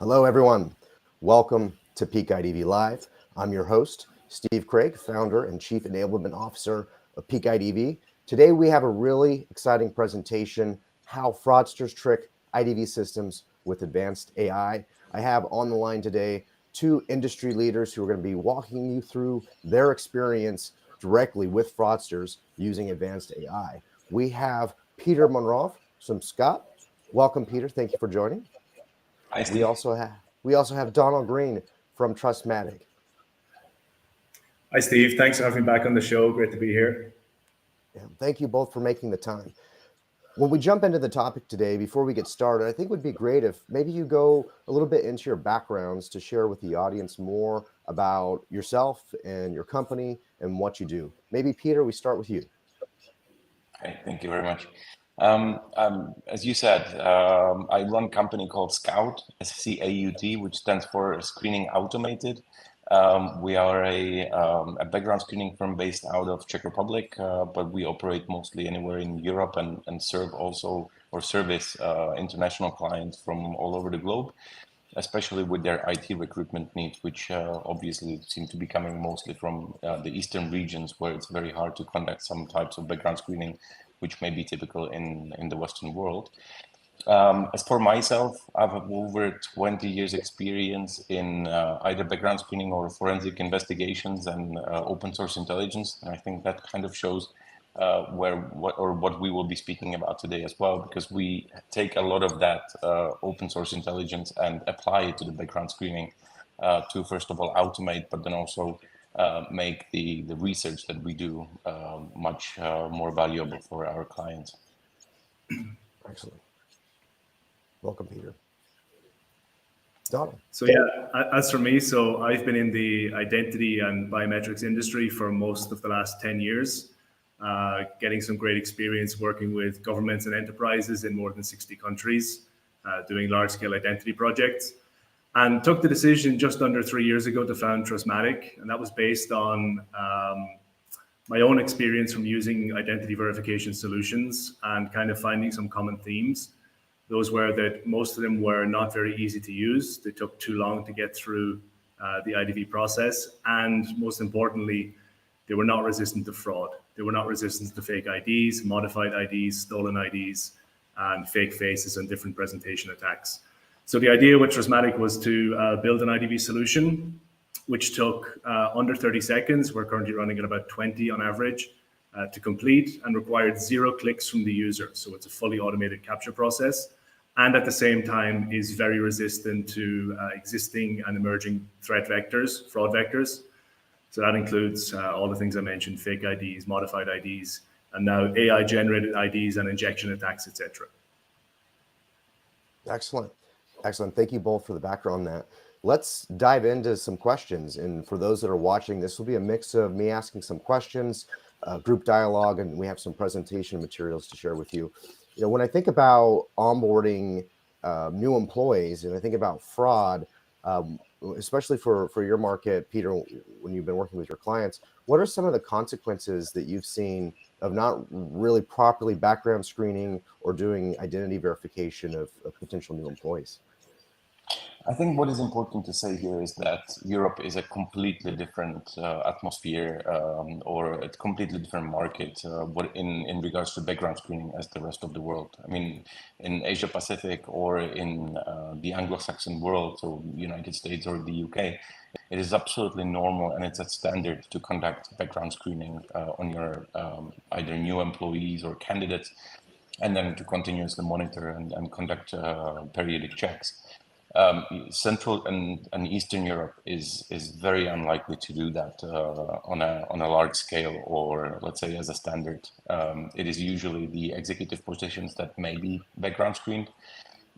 Hello, everyone. Welcome to PEAK IDV Live. I'm your host, Steve Craig, founder and chief enablement officer of PEAK IDV. Today, we have a really exciting presentation, how Fraudsters Trick IDV Systems with advanced AI. I have on the line today two industry leaders who are going to be walking you through their experience directly with fraudsters using advanced AI. We have Peter Monroe from SCAUT. Welcome, Peter. Thank you for joining. Hi, Steve. We also have Donald Green from Trustmatic. Hi, Steve. Thanks for having me back on the show. Great to be here. Yeah, thank you both for making the time. When we jump into the topic today, before we get started, I think it would be great if maybe you go a little bit into your backgrounds to share with the audience more about yourself and your company and what you do. Maybe, Peter, we start with you. Okay, thank you very much. As you said, I run a company called SCAUT, SCAUT, which stands for Screening Automated. We are a background screening firm based out of Czech Republic, but we operate mostly anywhere in Europe and serve also or service international clients from all over the globe, especially with their IT recruitment needs, which obviously seem to be coming mostly from the eastern regions, where it's very hard to conduct some types of background screening, which may be typical in the Western world. As for myself, I have over 20 years experience in either background screening or forensic investigations and open source intelligence. And I think that kind of shows what we will be speaking about today as well, because we take a lot of that open source intelligence and apply it to the background screening to, first of all, automate, but then also make the research that we do much more valuable for our clients. Excellent. Welcome, Peter. Donald. So yeah, as for me, so I've been in the identity and biometrics industry for most of the last 10 years, getting some great experience working with governments and enterprises in more than 60 countries, doing large-scale identity projects. And took the decision just under 3 years ago to found Trustmatic, and that was based on my own experience from using identity verification solutions and kind of finding some common themes. Those were that most of them were not very easy to use. They took too long to get through the IDV process, and most importantly, they were not resistant to fraud. They were not resistant to fake IDs, modified IDs, stolen IDs, and fake faces and different presentation attacks. So the idea with Trustmatic was to build an IDV solution, which took under 30 seconds. We're currently running at about 20 on average to complete, and required 0 clicks from the user. So it's a fully automated capture process, and at the same time is very resistant to existing and emerging threat vectors, fraud vectors. So that includes all the things I mentioned: fake IDs, modified IDs, and now AI-generated IDs and injection attacks, etc. Excellent. Excellent. Thank you both for the background on that. Let's dive into some questions. And for those that are watching, this will be a mix of me asking some questions, group dialogue, and we have some presentation materials to share with you. You know, when I think about onboarding new employees and I think about fraud, especially for your market, Peter, when you've been working with your clients, what are some of the consequences that you've seen of not really properly background screening or doing identity verification of potential new employees? I think what is important to say here is that Europe is a completely different atmosphere or a completely different market in regards to background screening as the rest of the world. I mean, in Asia Pacific or in the Anglo-Saxon world, so United States or the UK, it is absolutely normal and it's a standard to conduct background screening on your either new employees or candidates, and then to continuously monitor and conduct periodic checks. Central and Eastern Europe is very unlikely to do that on a large scale, or let's say as a standard. It is usually the executive positions that may be background screened,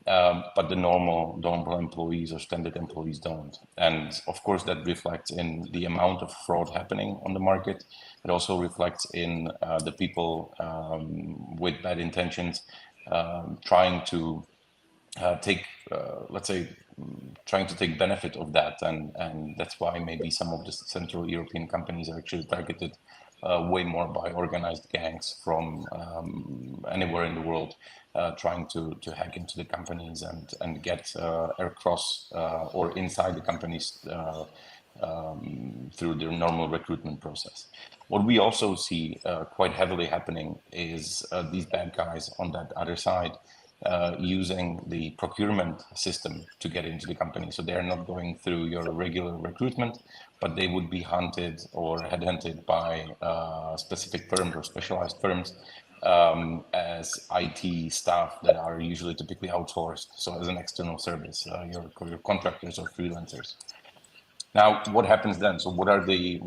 but the normal employees or standard employees don't. And of course, that reflects in the amount of fraud happening on the market. It also reflects in the people with bad intentions trying to trying to take benefit of that, and that's why maybe some of the Central European companies are actually targeted way more by organized gangs from anywhere in the world, trying to hack into the companies and get across or inside the companies through their normal recruitment process. What we also see quite heavily happening is these bad guys on that other side using the procurement system to get into the company. So they're not going through your regular recruitment, but they would be hunted or headhunted by specific firms or specialized firms as IT staff that are usually typically outsourced. So as an external service, your contractors or freelancers. Now, what happens then? So, what are the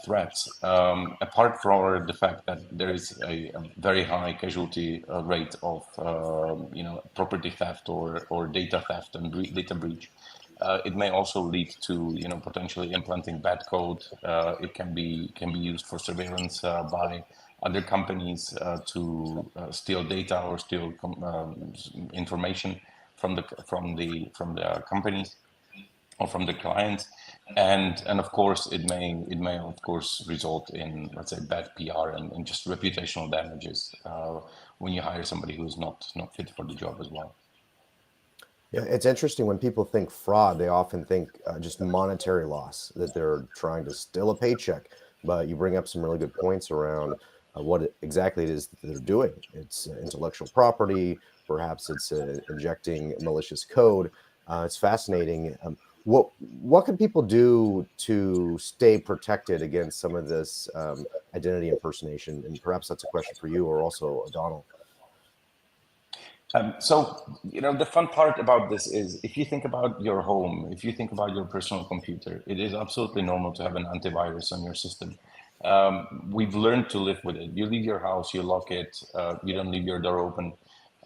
threats? Apart from the fact that there is a very high casualty rate of property theft or data theft and data breach, it may also lead to potentially implanting bad code. It can be used for surveillance by other companies to steal data or steal information from the companies or from the clients, and of course it may of course result in, let's say, bad PR and just reputational damages when you hire somebody who is not fit for the job as well. Yeah, it's interesting when people think fraud, they often think just monetary loss, that they're trying to steal a paycheck. But you bring up some really good points around what exactly it is that they're doing. It's intellectual property, perhaps it's injecting malicious code. It's fascinating. What can people do to stay protected against some of this identity impersonation? And perhaps that's a question for you or also Donald. So, the fun part about this is if you think about your home, if you think about your personal computer, it is absolutely normal to have an antivirus on your system. We've learned to live with it. You leave your house, you lock it, you don't leave your door open.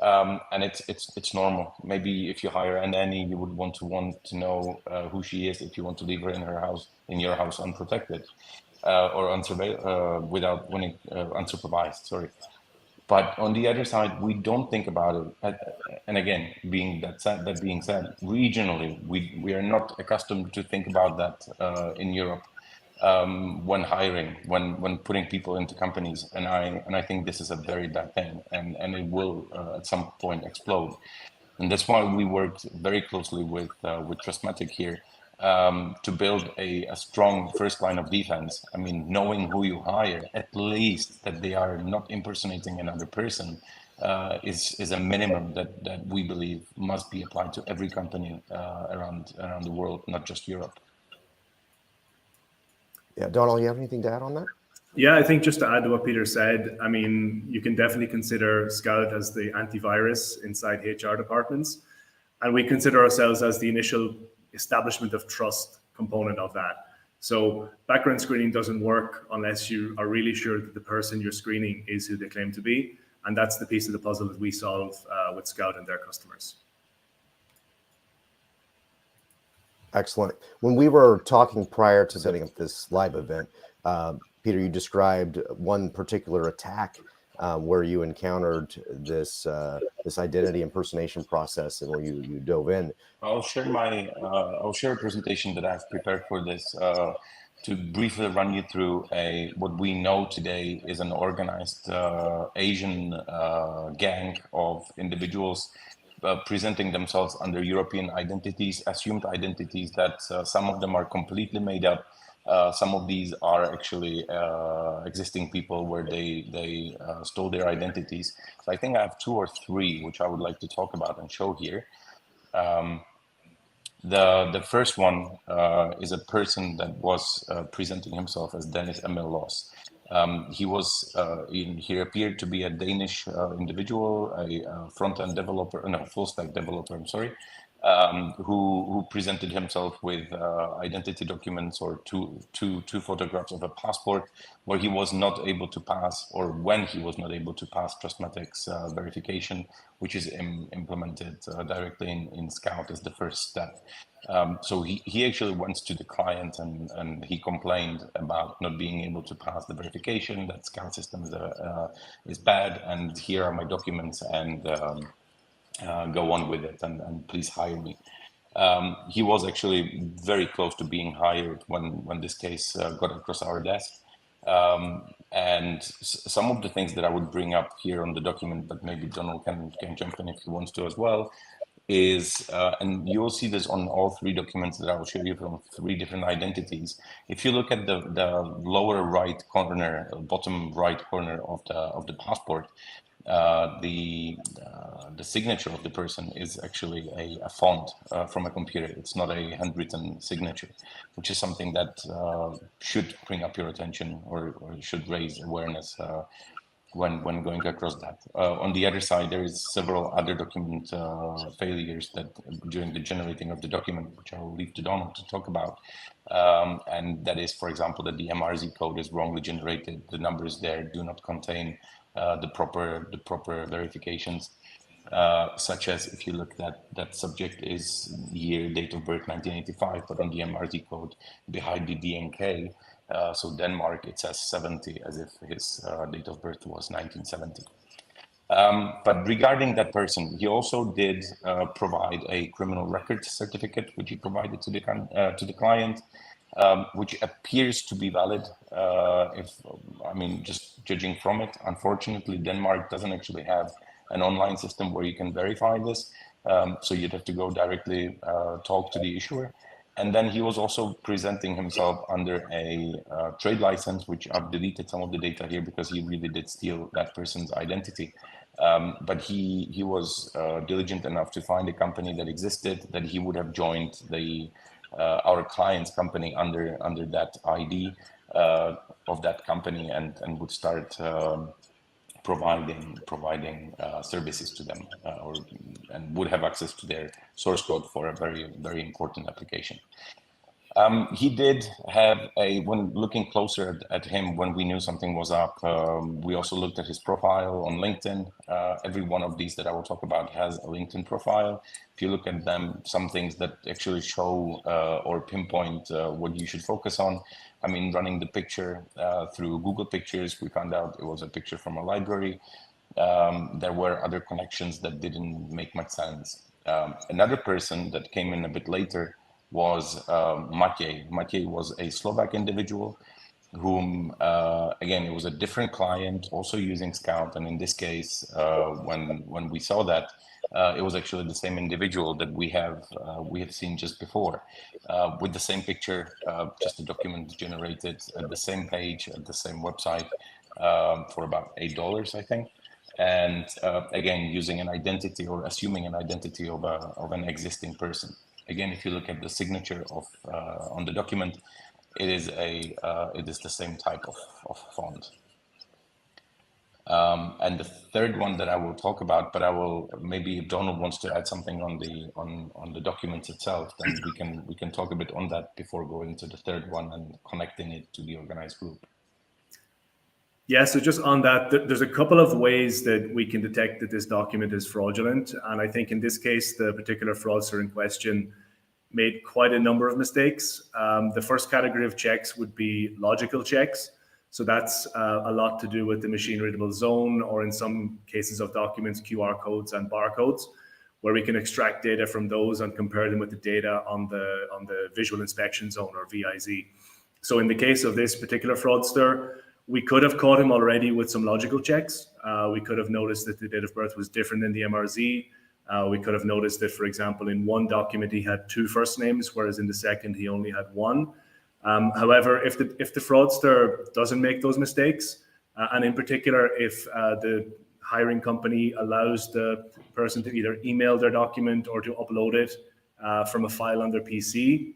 And it's normal. Maybe if you hire a nanny, you would want to know who she is if you want to leave her in your house unprotected or without unsupervised. Sorry. But on the other side, we don't think about it. And again, being said, regionally, we are not accustomed to think about that in Europe when hiring, when putting people into companies. And I think this is a very bad thing, and it will at some point explode. And that's why we worked very closely with Trustmatic here to build a strong first line of defense. I mean, knowing who you hire, at least that they are not impersonating another person, is a minimum that we believe must be applied to every company around the world, not just Europe. Yeah, Donald, you have anything to add on that? Yeah, I think just to add to what Peter said, I mean, you can definitely consider SCAUT as the antivirus inside HR departments. And we consider ourselves as the initial establishment of trust component of that. So background screening doesn't work unless you are really sure that the person you're screening is who they claim to be. And that's the piece of the puzzle that we solve with SCAUT and their customers. Excellent. When we were talking prior to setting up this live event, Peter, you described one particular attack where you encountered this identity impersonation process and where you dove in. I'll share a presentation that I've prepared for this to briefly run you through what we know today is an organized Asian gang of individuals presenting themselves under European identities, assumed identities that some of them are completely made up. Some of these are actually existing people where they stole their identities. So I think I have 2 or 3 which I would like to talk about and show here. The first one is a person that was presenting himself as Dennis Emil Loss. He appeared to be a Danish individual, a front-end developer, no, full-stack developer, I'm sorry, who presented himself with identity documents or two photographs of a passport where he was not able to pass, or when he was not able to pass Trustmatic's verification, which is implemented directly in SCAUT as the first step. So he actually went to the client and he complained about not being able to pass the verification, that SCAUT system is bad, and here are my documents, and go on with it, and please hire me. He was actually very close to being hired when this case got across our desk. And some of the things that I would bring up here on the document, but maybe Donald can jump in if he wants to as well, is, and you will see this on all three documents that I will show you from three different identities. If you look at the lower right corner, bottom right corner of the passport, the signature of the person is actually a font from a computer. It's not a handwritten signature, which is something that should bring up your attention or should raise awareness when going across that. On the other side, there is several other document failures that during the generating of the document, which I will leave to Donald to talk about. And that is, for example, that the MRZ code is wrongly generated. The numbers there do not contain the proper verifications, such as if you look at that subject is year, date of birth 1985, but on the MRZ code behind the DNK, so Denmark, it says 70 as if his date of birth was 1970. But regarding that person, he also did provide a criminal record certificate, which he provided to the client, which appears to be valid. Just judging from it, unfortunately, Denmark doesn't actually have an online system where you can verify this. So you'd have to go directly talk to the issuer. And then he was also presenting himself under a trade license, which I've deleted some of the data here because he really did steal that person's identity. But he was diligent enough to find a company that existed, that he would have joined our client's company under that ID of that company and would start providing services to them and would have access to their source code for a very, very important application. He did have when looking closer at him, when we knew something was up, we also looked at his profile on LinkedIn. Every one of these that I will talk about has a LinkedIn profile. If you look at them, some things that actually show or pinpoint what you should focus on. I mean, running the picture through Google Pictures, we found out it was a picture from a library. There were other connections that didn't make much sense. Another person that came in a bit later was Maciej. Maciej was a Slovak individual whom, again, it was a different client also using SCAUT. And in this case, when we saw that, it was actually the same individual that we have seen just before, with the same picture, just a document generated at the same page, at the same website, for about $8, I think. And again, using an identity or assuming an identity of an existing person. Again, if you look at the signature on the document, it is the same type of font. And the third one that I will talk about, but I will, maybe if Donald wants to add something on the documents itself, then we can talk a bit on that before going to the third one and connecting it to the organized group. Yeah, so just on that, there's a couple of ways that we can detect that this document is fraudulent. And I think in this case, the particular fraudster in question made quite a number of mistakes. The first category of checks would be logical checks. So that's a lot to do with the machine readable zone, or in some cases of documents, QR codes and barcodes, where we can extract data from those and compare them with the data on the visual inspection zone, or VIZ. So in the case of this particular fraudster, we could have caught him already with some logical checks. We could have noticed that the date of birth was different than the MRZ. We could have noticed that, for example, in one document he had 2 first names, whereas in the second he only had 1. However, if the fraudster doesn't make those mistakes, and in particular if the hiring company allows the person to either email their document or to upload it from a file on their PC,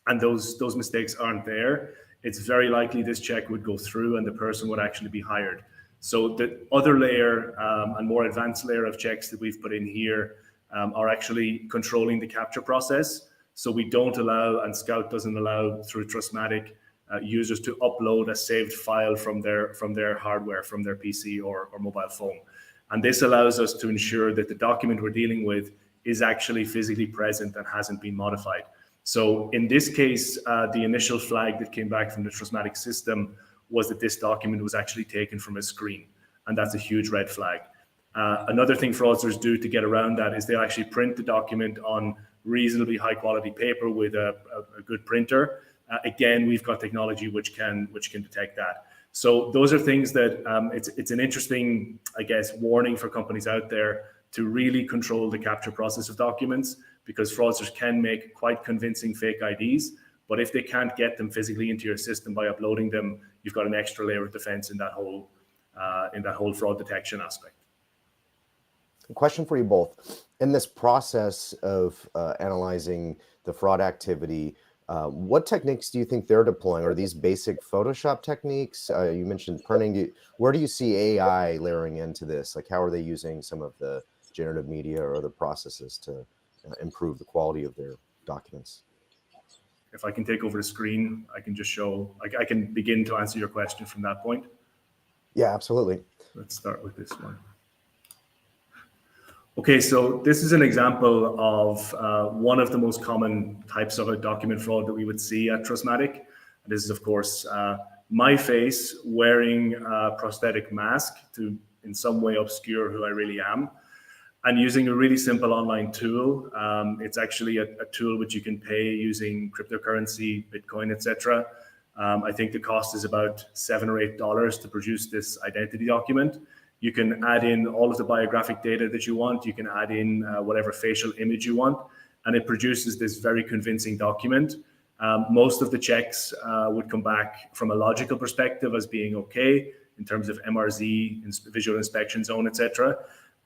and those mistakes aren't there, it's very likely this check would go through and the person would actually be hired. So the other layer and more advanced layer of checks that we've put in here are actually controlling the capture process. So we don't allow, and SCAUT doesn't allow through Trustmatic, users to upload a saved file from their hardware, from their PC or mobile phone. And this allows us to ensure that the document we're dealing with is actually physically present and hasn't been modified. So in this case, the initial flag that came back from the Trustmatic system was that this document was actually taken from a screen, and that's a huge red flag. Another thing fraudsters do to get around that is they actually print the document on reasonably high quality paper with a good printer. Again, we've got technology which can detect that. So those are things that it's an interesting, I guess, warning for companies out there to really control the capture process of documents, because fraudsters can make quite convincing fake IDs. But if they can't get them physically into your system by uploading them, you've got an extra layer of defense in that whole fraud detection aspect. A question for you both. In this process of analyzing the fraud activity, what techniques do you think they're deploying? Are these basic Photoshop techniques? You mentioned printing. Where do you see AI layering into this? Like, how are they using some of the generative media or other processes to improve the quality of their documents? If I can take over the screen, I can just show, I can begin to answer your question from that point. Yeah, absolutely. Let's start with this one. Okay, so this is an example of one of the most common types of a document fraud that we would see at Trustmatic. This is, of course, my face wearing a prosthetic mask to in some way obscure who I really am, and using a really simple online tool. It's actually a tool which you can pay using cryptocurrency, Bitcoin, etc. I think the cost is about $7 or $8 to produce this identity document. You can add in all of the biographic data that you want. You can add in whatever facial image you want, and it produces this very convincing document. Most of the checks would come back from a logical perspective as being okay in terms of MRZ, visual inspection zone, etc.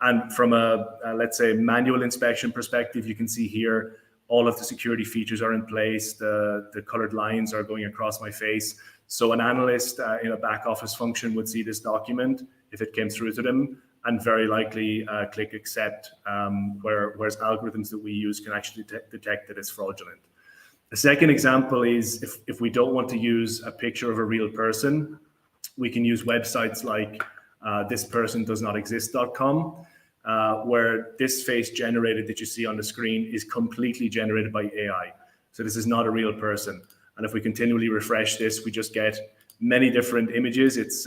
And from a, let's say, manual inspection perspective, you can see here all of the security features are in place. The colored lines are going across my face. So an analyst in a back office function would see this document if it came through to them, and very likely click accept, whereas algorithms that we use can actually detect that it's fraudulent. The second example is if we don't want to use a picture of a real person, we can use websites like thispersondoesnotexist.com, where this face generated that you see on the screen is completely generated by AI. So this is not a real person. And if we continually refresh this, we just get many different images. It's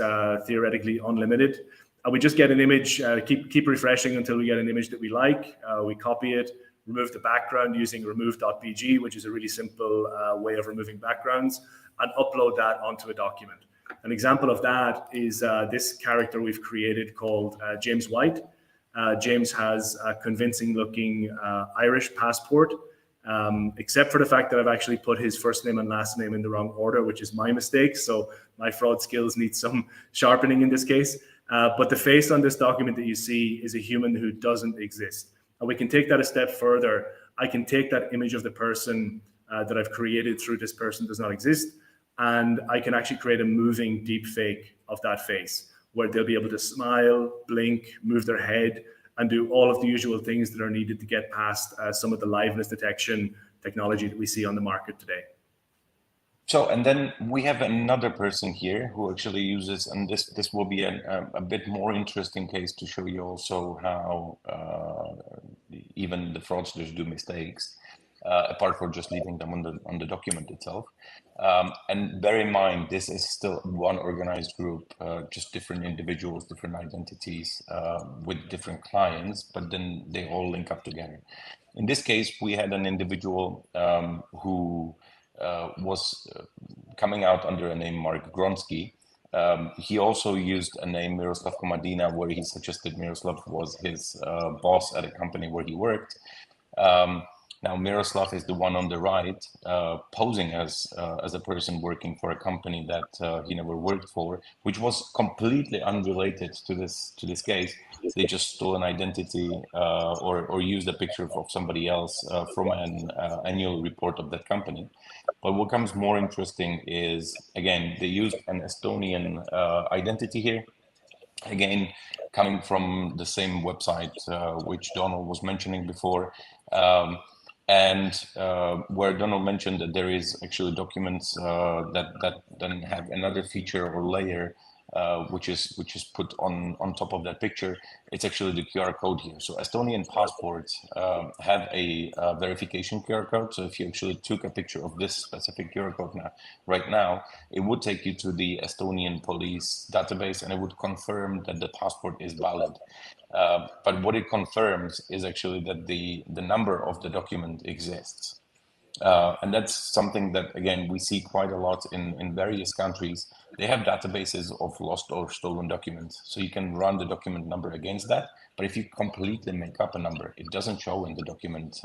theoretically unlimited. And we just get an image, keep refreshing until we get an image that we like. We copy it, remove the background using remove.bg, which is a really simple way of removing backgrounds, and upload that onto a document. An example of that is this character we've created called James White. James has a convincing looking Irish passport, except for the fact that I've actually put his first name and last name in the wrong order, which is my mistake. So my fraud skills need some sharpening in this case. But the face on this document that you see is a human who doesn't exist. And we can take that a step further. I can take that image of the person that I've created through this person does not exist, and I can actually create a moving deep fake of that face, where they'll be able to smile, blink, move their head, and do all of the usual things that are needed to get past some of the liveness detection technology that we see on the market today. So, and then we have another person here who actually uses, and this will be a bit more interesting case to show you also how even the fraudsters do mistakes, apart from just leaving them on the document itself. And bear in mind, this is still one organized group, just different individuals, different identities with different clients, but then they all link up together. In this case, we had an individual who was coming out under a name Mark Gronsky. He also used a name Miroslav Komadina, where he suggested Miroslav was his boss at a company where he worked. Now Miroslav is the one on the right, posing as a person working for a company that he never worked for, which was completely unrelated to this case. They just stole an identity or used a picture of somebody else from an annual report of that company. But what comes more interesting is, again, they used an Estonian identity here. Again, coming from the same website which Donald was mentioning before. And where Donald mentioned that there is actually documents that then have another feature or layer which is put on top of that picture. It's actually the QR code here. So Estonian passports have a verification QR code. So if you actually took a picture of this specific QR code right now, it would take you to the Estonian police database, and it would confirm that the passport is valid. But what it confirms is actually that the number of the document exists. And that's something that, again, we see quite a lot in various countries. They have databases of lost or stolen documents. So you can run the document number against that. But if you completely make up a number, it doesn't show in the document,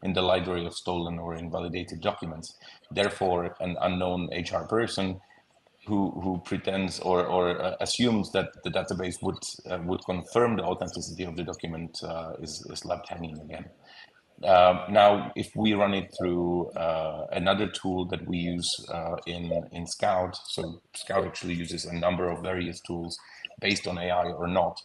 in the library of stolen or invalidated documents. Therefore, an unknown HR person who pretends or assumes that the database would confirm the authenticity of the document is left hanging again. Now, if we run it through another tool that we use in SCAUT, so SCAUT actually uses a number of various tools based on AI or not,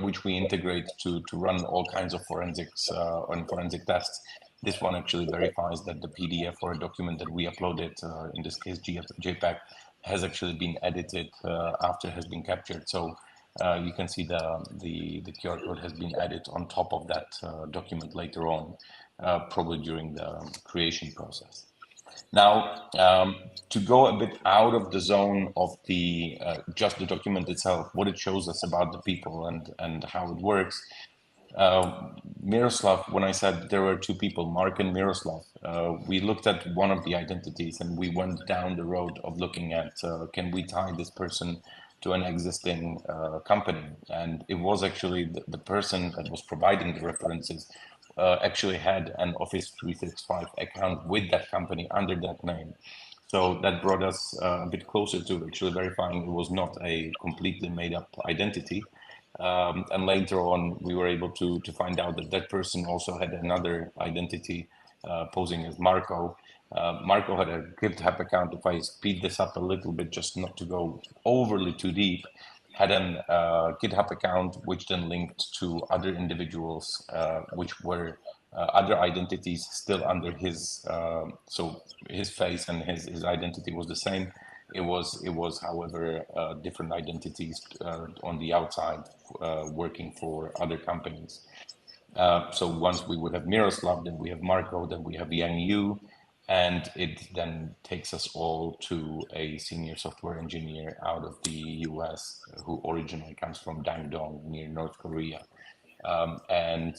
which we integrate to run all kinds of forensics and forensic tests. This one actually verifies that the PDF or a document that we uploaded, in this case JPEG, has actually been edited after it has been captured. So you can see the QR code has been added on top of that document later on, probably during the creation process. Now, to go a bit out of the zone of the just the document itself, what it shows us about the people and how it works. Miroslav, when I said there were two people, Mark and Miroslav, we looked at one of the identities and we went down the road of looking at can we tie this person to an existing company. And it was actually the person that was providing the references actually had an Office 365 account with that company under that name. So that brought us a bit closer to actually verifying it was not a completely made up identity. And later on, we were able to find out that that person also had another identity posing as Marco. Marco had a GitHub account. If I speed this up a little bit, just not to go overly too deep, had an GitHub account, which then linked to other individuals, which were other identities still under his, so his face and his identity was the same. It was, however, different identities on the outside working for other companies. So once we would have Miroslav, then we have Marco, then we have Yang Yu, and it then takes us all to a senior software engineer out of the US who originally comes from Dangdong near North Korea. And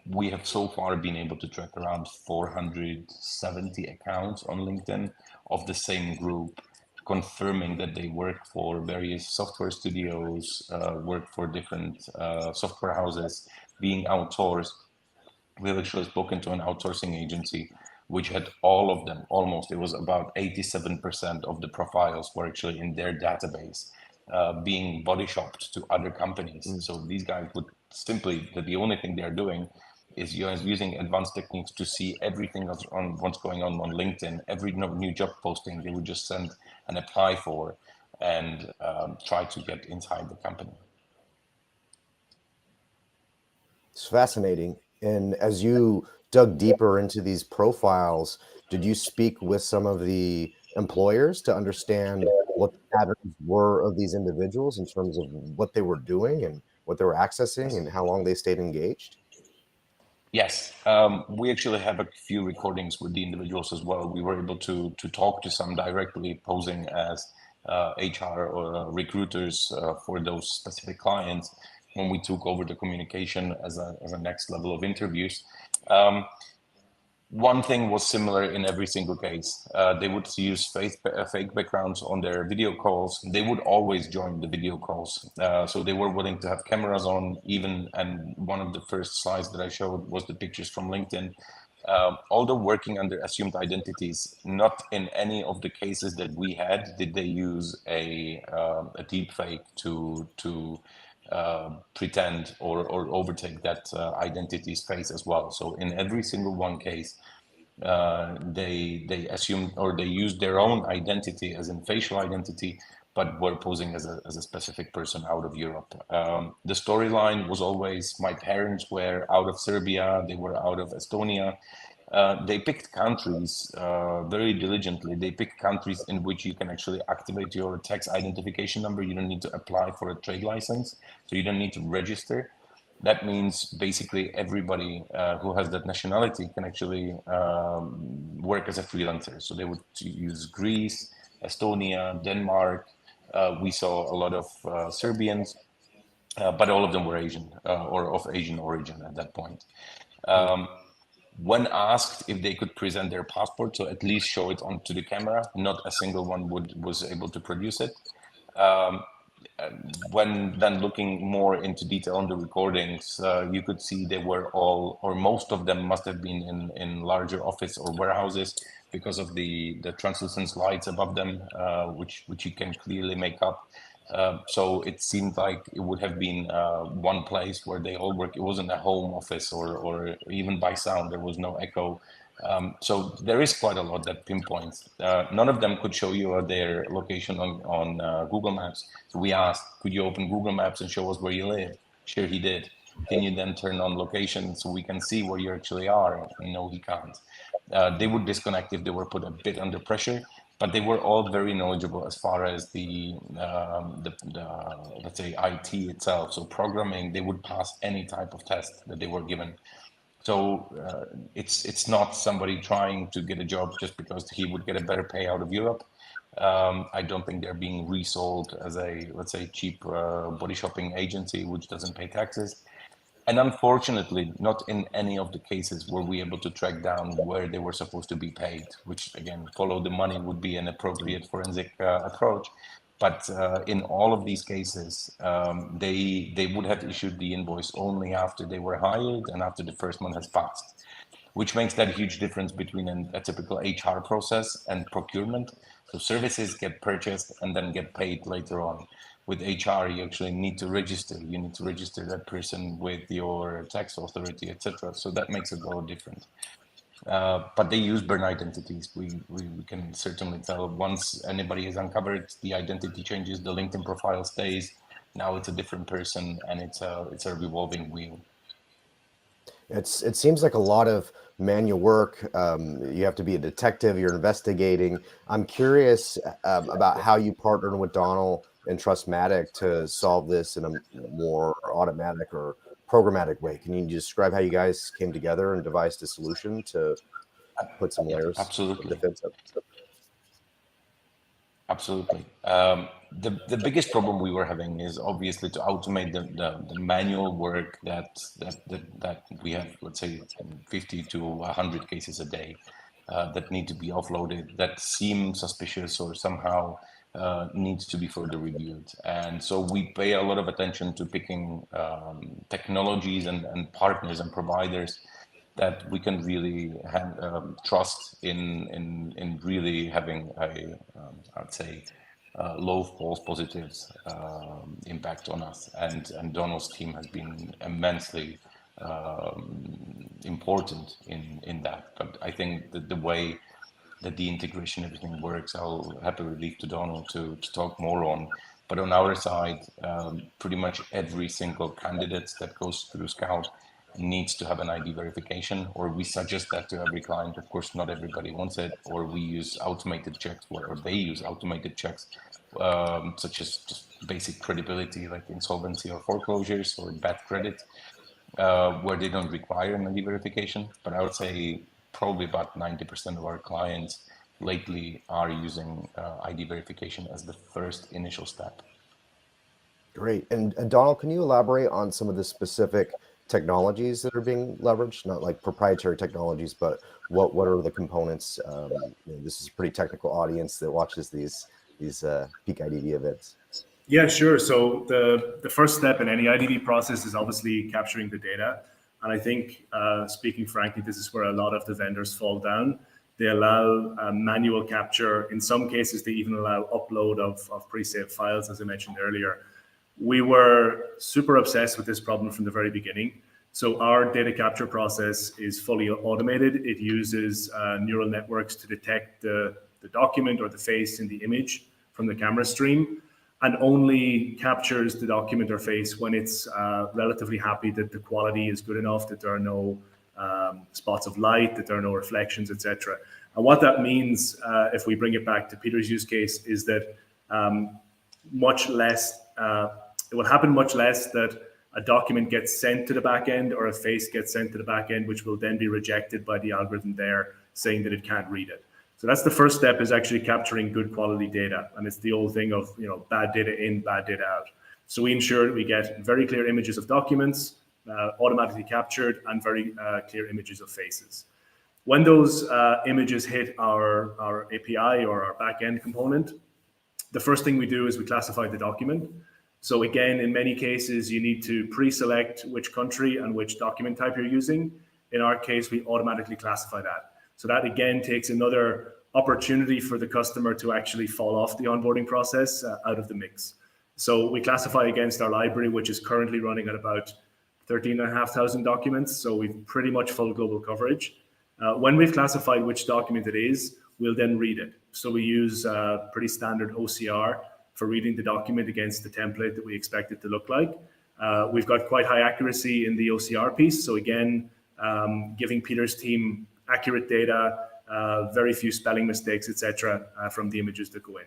we have so far been able to track around 470 accounts on LinkedIn of the same group, confirming that they work for various software studios, work for different software houses, being outsourced. We've actually spoken to an outsourcing agency which had all of them, almost, it was about 87% of the profiles were actually in their database, being body shopped to other companies. So these guys would simply, the only thing they're doing is using advanced techniques to see everything else on what's going on LinkedIn. Every new job posting, they would just send and apply for and try to get inside the company. It's fascinating. And as you dug deeper into these profiles, did you speak with some of the employers to understand what the patterns were of these individuals in terms of what they were doing and what they were accessing and how long they stayed engaged? Yes, we actually have a few recordings with the individuals as well. We were able to talk to some directly posing as HR or recruiters for those specific clients when we took over the communication as a next level of interviews. One thing was similar in every single case. They would use fake backgrounds on their video calls. They would always join the video calls. So they were willing to have cameras on even, and one of the first slides that I showed was the pictures from LinkedIn. Although working under assumed identities, not in any of the cases that we had did they use a deep fake to pretend or overtake that identity's face as well. So in every single one case, they assumed or they used their own identity as in facial identity, but were posing as a specific person out of Europe. The storyline was always my parents were out of Serbia, they were out of Estonia. They picked countries very diligently. They picked countries in which you can actually activate your tax identification number. You don't need to apply for a trade license, so you don't need to register. That means basically everybody who has that nationality can actually work as a freelancer. So they would use Greece, Estonia, Denmark. We saw a lot of Serbians, but all of them were Asian or of Asian origin at that point. When asked if they could present their passport, so at least show it onto the camera, not a single one was able to produce it. When then looking more into detail on the recordings, you could see they were all, or most of them must have been in larger office or warehouses because of the translucent lights above them, which you can clearly make up. So it seemed like it would have been one place where they all work. It wasn't a home office, or even by sound, there was no echo. So there is quite a lot that pinpoints. None of them could show you their location on Google Maps. So we asked, could you open Google Maps and show us where you live? Sure, he did. Can you then turn on location so we can see where you actually are? No, he can't. They would disconnect if they were put a bit under pressure, but they were all very knowledgeable as far as the let's say IT itself. So programming, they would pass any type of test that they were given. So it's not somebody trying to get a job just because he would get a better pay out of Europe. I don't think they're being resold as a, let's say, cheap body shopping agency which doesn't pay taxes. And unfortunately, not in any of the cases were we able to track down where they were supposed to be paid, which again, follow the money would be an appropriate forensic approach. But in all of these cases, they would have issued the invoice only after they were hired and after the first month has passed, which makes that a huge difference between a typical HR process and procurement. So services get purchased and then get paid later on. With HR, you actually need to register. You need to register that person with your tax authority, etc. So that makes it a little different. But they use burn identities. We can certainly tell once anybody is uncovered, the identity changes, the LinkedIn profile stays. Now it's a different person, and it's a revolving wheel. It seems like a lot of manual work. You have to be a detective. You're investigating. I'm curious about how you partnered with Donald and Trustmatic to solve this in a more automatic or programmatic way. Can you describe how you guys came together and devised a solution to put some layers Absolutely. of defense up? Absolutely. The biggest problem we were having is obviously to automate the manual work that we have, let's say 50 to 100 cases a day that need to be offloaded, that seem suspicious or somehow needs to be further reviewed. And so we pay a lot of attention to picking technologies and partners and providers that we can really trust in really having a, I'd say, low false positives impact on us. And Donald's team has been immensely important in that. But I think that the way that the integration, everything works, I'll happily leave to Donald to talk more on. But on our side, pretty much every single candidate that goes through SCAUT needs to have an ID verification, or we suggest that to every client. Of course, not everybody wants it, or we use automated checks, or they use automated checks, such as just basic credibility, like insolvency or foreclosures or bad credit, where they don't require an ID verification. But I would say probably about 90% of our clients lately are using ID verification as the first initial step. Great. And Donald, can you elaborate on some of the specific technologies that are being leveraged? Not like proprietary technologies, but what are the components? This is a pretty technical audience that watches these PEAK IDV events. Yeah, sure. So the first step in any IDV process is obviously capturing the data. And I think, speaking frankly, this is where a lot of the vendors fall down. They allow manual capture. In some cases, they even allow upload of pre-saved files, as I mentioned earlier. We were super obsessed with this problem from the very beginning. So our data capture process is fully automated. It uses neural networks to detect the document or the face in the image from the camera stream, and only captures the document or face when it's relatively happy that the quality is good enough, that there are no spots of light, that there are no reflections, etc. And what that means, if we bring it back to Peter's use case, is that much less, it will happen much less that a document gets sent to the back end or a face gets sent to the back end, which will then be rejected by the algorithm there, saying that it can't read it. So that's the first step, is actually capturing good quality data. And it's the old thing of, bad data in, bad data out. So we ensure that we get very clear images of documents, automatically captured and very clear images of faces. When those images hit our API or our backend component, the first thing we do is we classify the document. So again, in many cases, you need to pre-select which country and which document type you're using. In our case, we automatically classify that. So that again takes another opportunity for the customer to actually fall off the onboarding process out of the mix. So we classify against our library, which is currently running at about 13,500 documents. So we've pretty much full global coverage. When we've classified which document it is, we'll then read it. So we use pretty standard OCR for reading the document against the template that we expect it to look like. We've got quite high accuracy in the OCR piece. So again, giving Peter's team accurate data, very few spelling mistakes, etc., from the images that go in.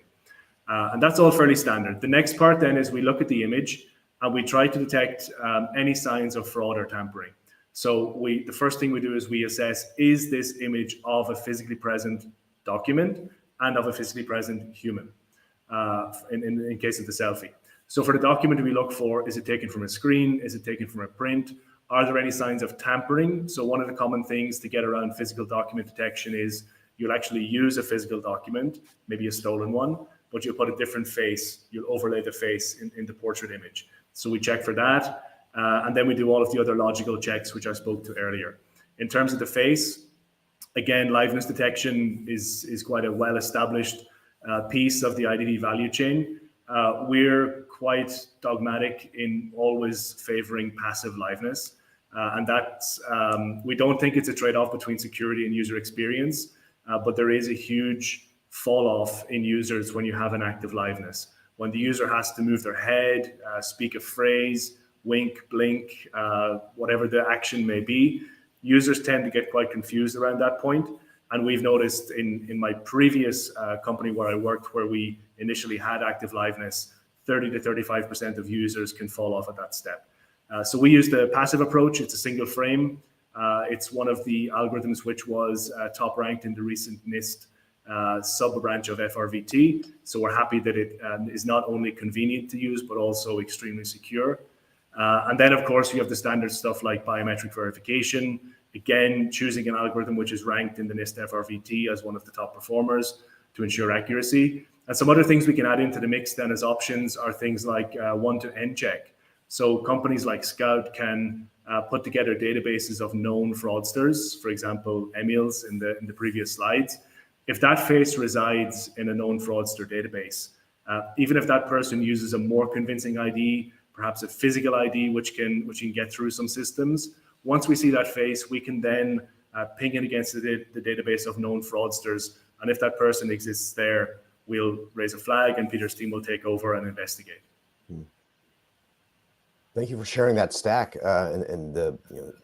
And that's all fairly standard. The next part then is we look at the image and we try to detect any signs of fraud or tampering. So the first thing we do is we assess, is this image of a physically present document and of a physically present human in case of the selfie. So for the document we look for, is it taken from a screen? Is it taken from a print? Are there any signs of tampering? So one of the common things to get around physical document detection is you'll actually use a physical document, maybe a stolen one, but you'll put a different face, you'll overlay the face in the portrait image. So we check for that. And then we do all of the other logical checks, which I spoke to earlier. In terms of the face, again, liveness detection is quite a well-established piece of the IDV value chain. We're quite dogmatic in always favoring passive liveness. And that's, we don't think it's a trade-off between security and user experience, but there is a huge fall off in users when you have an active liveness. When the user has to move their head, speak a phrase, wink, blink, whatever the action may be, users tend to get quite confused around that point. And we've noticed in my previous company where I worked, where we initially had active liveness, 30 to 35% of users can fall off at that step. So we use the passive approach. It's a single frame. It's one of the algorithms which was top ranked in the recent NIST sub-branch of FRVT. So we're happy that it is not only convenient to use, but also extremely secure. And then, of course, you have the standard stuff like biometric verification. Again, choosing an algorithm which is ranked in the NIST FRVT as one of the top performers to ensure accuracy. And some other things we can add into the mix then as options are things like one-to-end check. So companies like SCAUT can put together databases of known fraudsters, for example, Emil's in the previous slides. If that face resides in a known fraudster database, even if that person uses a more convincing ID, perhaps a physical ID, which can get through some systems, once we see that face, we can then ping it against the database of known fraudsters. And if that person exists there, we'll raise a flag and Peter's team will take over and investigate. Thank you for sharing that stack and the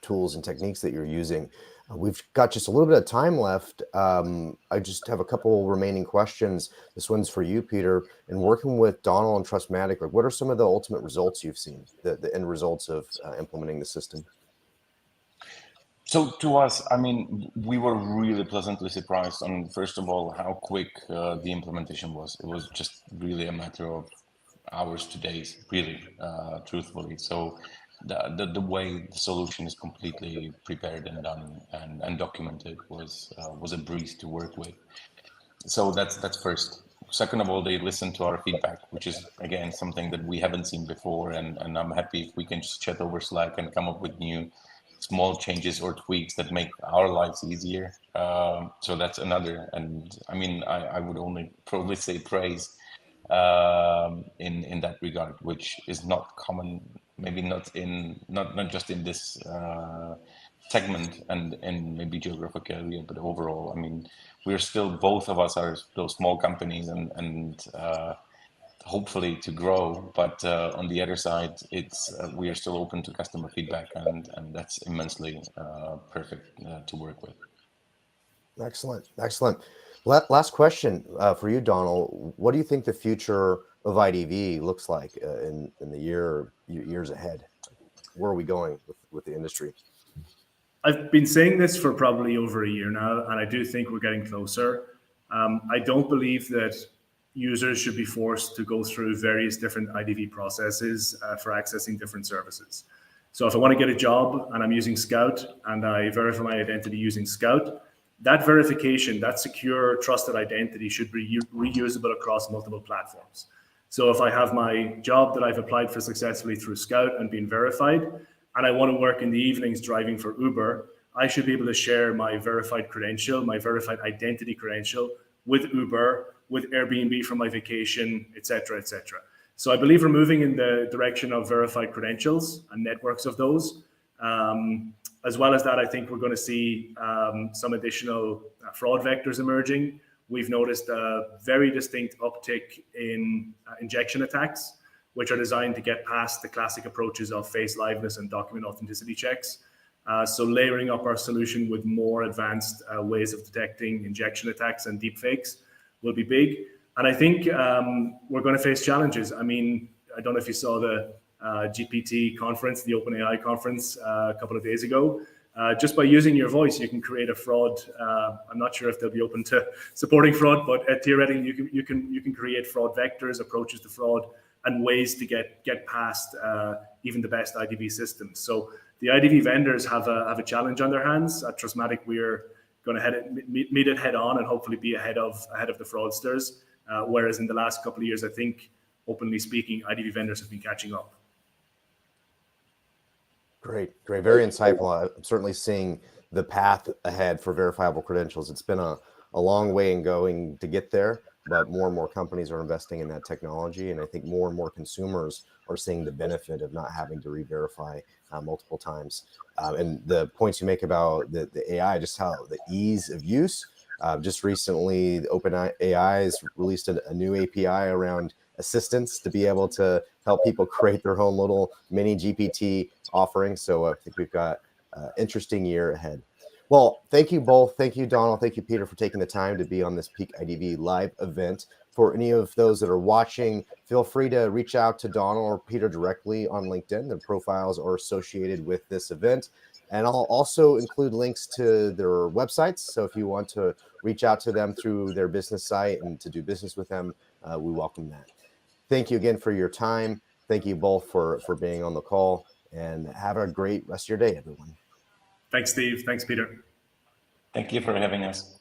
tools and techniques that you're using. We've got just a little bit of time left. I just have a couple remaining questions. This one's for you, Peter. In working with Donald and Trustmatic, like what are some of the ultimate results you've seen, the end results of implementing the system? So to us, I mean, we were really pleasantly surprised on, first of all, how quick the implementation was. It was just really a matter of hours to days, really, truthfully. So the way the solution is completely prepared and done and documented was a breeze to work with. So that's first. Second of all, they listened to our feedback, which is again something that we haven't seen before, and I'm happy if we can just chat over Slack and come up with new small changes or tweaks that make our lives easier. So that's another. And I mean, I would only probably say praise in that regard, which is not common, maybe not just in this segment and maybe geographic area, but overall. I mean, we're still, both of us are still small companies and hopefully to grow, but on the other side, it's we are still open to customer feedback, and that's immensely perfect to work with. Excellent. Last question for you, Donald. What do you think the future of IDV looks like in the years ahead? Where are we going with the industry? I've been saying this for probably over a year now, and I do think we're getting closer. I don't believe that users should be forced to go through various different IDV processes for accessing different services. So if I want to get a job and I'm using SCAUT and I verify my identity using SCAUT, that verification, that secure, trusted identity should be reusable across multiple platforms. So if I have my job that I've applied for successfully through SCAUT and been verified, and I want to work in the evenings driving for Uber, I should be able to share my verified credential, my verified identity credential with Uber, with Airbnb for my vacation, et cetera, et cetera. So I believe we're moving in the direction of verified credentials and networks of those. As well as that, I think we're going to see some additional fraud vectors emerging. We've noticed a very distinct uptick in injection attacks, which are designed to get past the classic approaches of face liveness and document authenticity checks. So layering up our solution with more advanced ways of detecting injection attacks and deepfakes will be big. And I think we're going to face challenges. I mean, I don't know if you saw the GPT conference, the OpenAI conference a couple of days ago. Just by using your voice, you can create a fraud. I'm not sure if they'll be open to supporting fraud, but theoretically, you can create fraud vectors, approaches to fraud, and ways to get past even the best IDV systems. So the IDV vendors have a challenge on their hands. At Trustmatic, we're going to meet it head on and hopefully be ahead of the fraudsters. Whereas in the last couple of years, I think, openly speaking, IDV vendors have been catching up. Great. Very insightful. I'm certainly seeing the path ahead for verifiable credentials. It's been a long way in going to get there, but more and more companies are investing in that technology. And I think more and more consumers are seeing the benefit of not having to re-verify multiple times. And the points you make about the AI, just how the ease of use. Just recently, OpenAI has released a new API around assistance to be able to help people create their own little mini GPT offering. So I think we've got an interesting year ahead. Well, thank you both. Thank you, Donald. Thank you, Peter, for taking the time to be on this PEAK IDV live event. For any of those that are watching, feel free to reach out to Donald or Peter directly on LinkedIn. Their profiles are associated with this event. And I'll also include links to their websites. So if you want to reach out to them through their business site and to do business with them, we welcome that. Thank you again for your time. Thank you both for being on the call, and have a great rest of your day, everyone. Thanks, Steve. Thanks, Peter. Thank you for having us.